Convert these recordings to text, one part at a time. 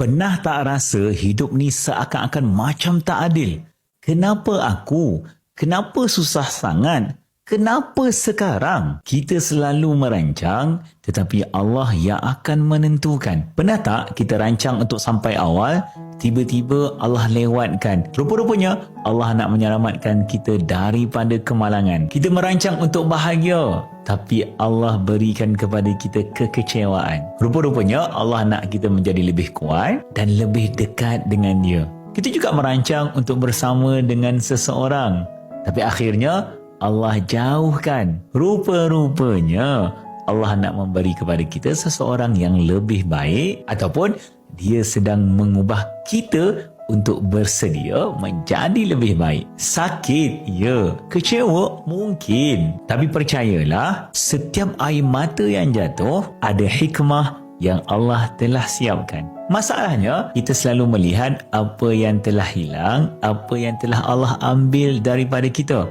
Pernah tak rasa hidup ni seakan-akan macam tak adil? Kenapa aku? Kenapa susah sangat? Kenapa sekarang? Kita selalu merancang, tetapi Allah yang akan menentukan. Pernah tak kita rancang untuk sampai awal, tiba-tiba Allah lewatkan? Rupa-rupanya Allah nak menyelamatkan kita daripada kemalangan. Kita merancang untuk bahagia, tapi Allah berikan kepada kita kekecewaan. Rupa-rupanya Allah nak kita menjadi lebih kuat dan lebih dekat dengan Dia. Kita juga merancang untuk bersama dengan seseorang, tapi akhirnya Allah jauhkan. Rupa-rupanya Allah nak memberi kepada kita seseorang yang lebih baik, ataupun Dia sedang mengubah kita untuk bersedia menjadi lebih baik. Sakit, ya. Kecewa, mungkin. Tapi percayalah, setiap air mata yang jatuh ada hikmah yang Allah telah siapkan. Masalahnya, kita selalu melihat apa yang telah hilang, apa yang telah Allah ambil daripada kita.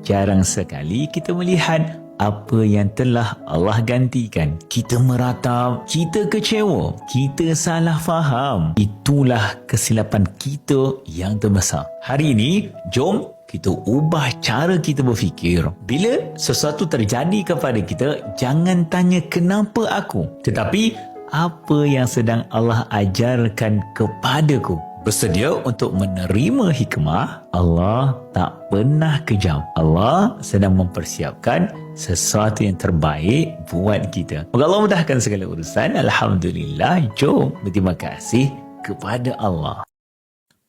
Jarang sekali kita melihat apa yang telah Allah gantikan. Kita meratap, kita kecewa, kita salah faham. Itulah kesilapan kita yang terbesar. Hari ini, jom kita ubah cara kita berfikir. Bila sesuatu terjadi kepada kita, jangan tanya kenapa aku, tetapi apa yang sedang Allah ajarkan kepadaku. Bersedia untuk menerima hikmah. Allah tak pernah kejam. Allah sedang mempersiapkan sesuatu yang terbaik buat kita. Moga Allah mudahkan segala urusan. Alhamdulillah. Jom berterima kasih kepada Allah.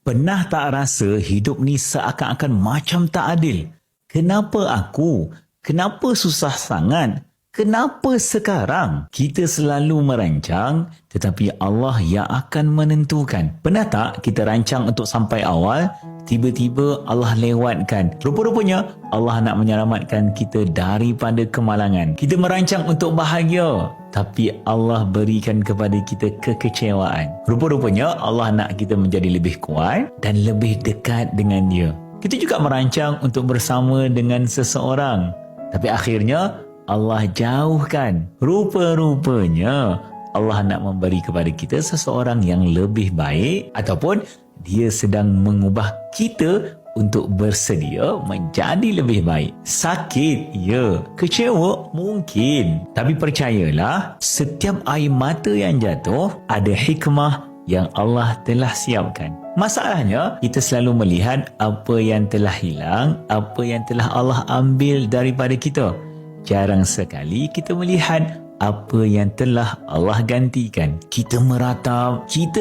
Pernah tak rasa hidup ni seakan-akan macam tak adil? Kenapa aku? Kenapa susah sangat? Kenapa sekarang? Kita selalu merancang, tetapi Allah yang akan menentukan. Pernah tak kita rancang untuk sampai awal, tiba-tiba Allah lewatkan? Rupa-rupanya Allah nak menyelamatkan kita daripada kemalangan. Kita merancang untuk bahagia, tapi Allah berikan kepada kita kekecewaan. Rupa-rupanya Allah nak kita menjadi lebih kuat dan lebih dekat dengan Dia. Kita juga merancang untuk bersama dengan seseorang, tapi akhirnya Allah jauhkan. Rupa-rupanya Allah nak memberi kepada kita seseorang yang lebih baik, ataupun Dia sedang mengubah kita untuk bersedia menjadi lebih baik. Sakit, ya. Kecewa, mungkin. Tapi percayalah, setiap air mata yang jatuh ada hikmah yang Allah telah siapkan. Masalahnya, kita selalu melihat apa yang telah hilang, apa yang telah Allah ambil daripada kita. Jarang sekali kita melihat apa yang telah Allah gantikan. Kita meratap, kita